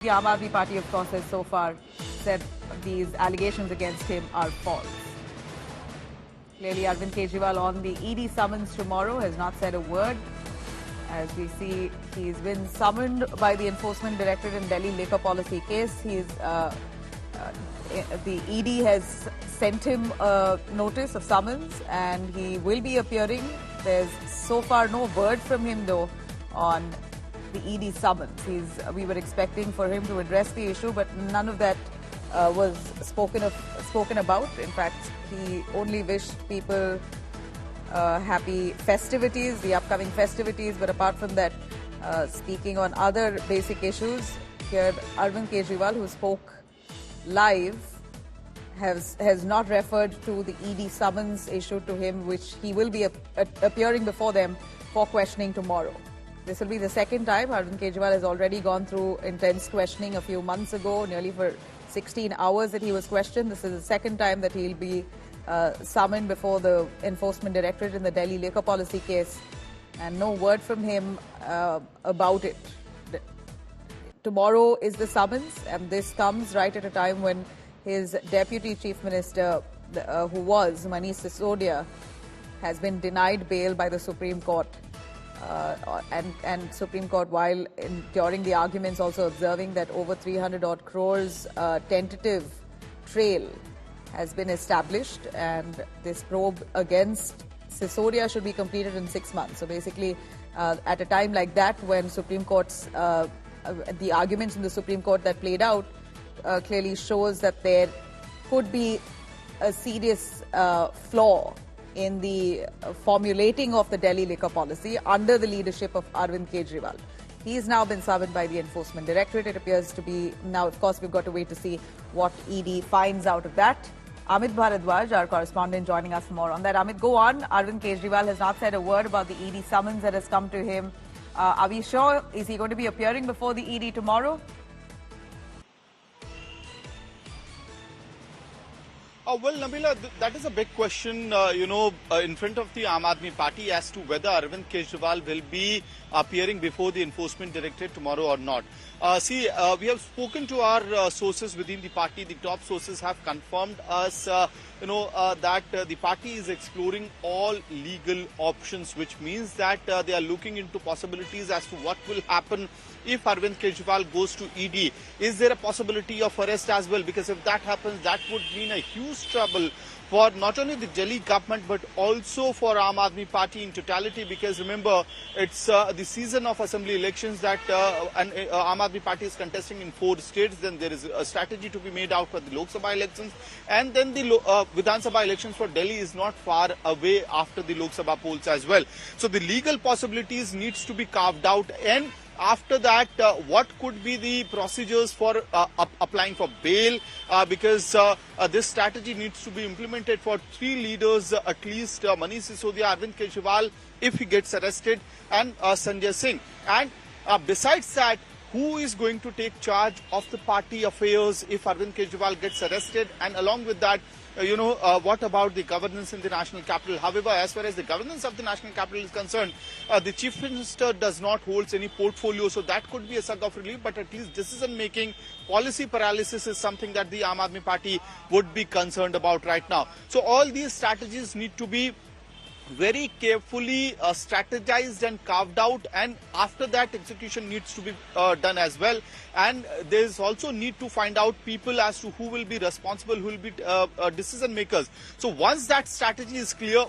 The Aam Aadmi Party, of course, has so far said these allegations against him are false. Clearly, Arvind Kejriwal on the ED summons tomorrow has not said a word. As we see, he's been summoned by the Enforcement Directorate in Delhi liquor policy case. The ED has sent him a notice of summons and he will be appearing. There's so far no word from him, though, on the ED summons. We were expecting for him to address the issue, but none of that was spoken about. In fact, he only wished people happy festivities, the upcoming festivities. But apart from that, speaking on other basic issues, here Arvind Kejriwal, who spoke live, has not referred to the ED summons issued to him, which he will be appearing before them for questioning tomorrow. This will be the second time. Arvind Kejriwal has already gone through intense questioning a few months ago, nearly for 16 hours that he was questioned. This is the second time that he'll be summoned before the Enforcement Directorate in the Delhi liquor policy case, and no word from him about it. Tomorrow is the summons, and this comes right at a time when his Deputy Chief Minister, who was Manish Sisodia, has been denied bail by the Supreme Court. And Supreme Court, during the arguments, also observing that over 300 odd crores tentative trail has been established, and this probe against Sisodia should be completed in 6 months. So basically, at a time like that, when Supreme Court's the arguments in the Supreme Court that played out clearly shows that there could be a serious flaw in the formulating of the Delhi liquor policy under the leadership of Arvind Kejriwal. He's now been summoned by the Enforcement Directorate. It appears to be now, of course, we've got to wait to see what ED finds out of that. Amit Bharadwaj, our correspondent, joining us for more on that. Amit, go on. Arvind Kejriwal has not said a word about the ED summons that has come to him. Are we sure? Is he going to be appearing before the ED tomorrow? Well, Nabila, that is a big question, in front of the Aam Aadmi Party as to whether Arvind Kejriwal will be appearing before the Enforcement Directorate tomorrow or not. We have spoken to our sources within the party. The top sources have confirmed us, that the party is exploring all legal options, which means that they are looking into possibilities as to what will happen if Arvind Kejriwal goes to ED. Is there a possibility of arrest as well? Because if that happens, that would mean a huge trouble for not only the Delhi government but also for Aam Aadmi Party in totality. Because remember, it's the season of assembly elections that Aam Aadmi Party is contesting in 4 states. Then there is a strategy to be made out for the Lok Sabha elections, and then the Vidhan Sabha elections for Delhi is not far away after the Lok Sabha polls as well. So the legal possibilities needs to be carved out, and after that, what could be the procedures for applying for bail? Because this strategy needs to be implemented for 3 leaders, at least Manish Sisodia, Arvind Kejriwal, if he gets arrested, and Sanjay Singh. And besides that, who is going to take charge of the party affairs if Arvind Kejriwal gets arrested? And along with that, what about the governance in the national capital? However, as far as the governance of the national capital is concerned, the Chief Minister does not hold any portfolio, so that could be a sug of relief, but at least decision-making, policy paralysis is something that the Aam Aadmi Party would be concerned about right now. So all these strategies need to be very carefully strategized and carved out, and after that execution needs to be done as well. And there is also need to find out people as to who will be responsible, who will be decision makers. So once that strategy is clear,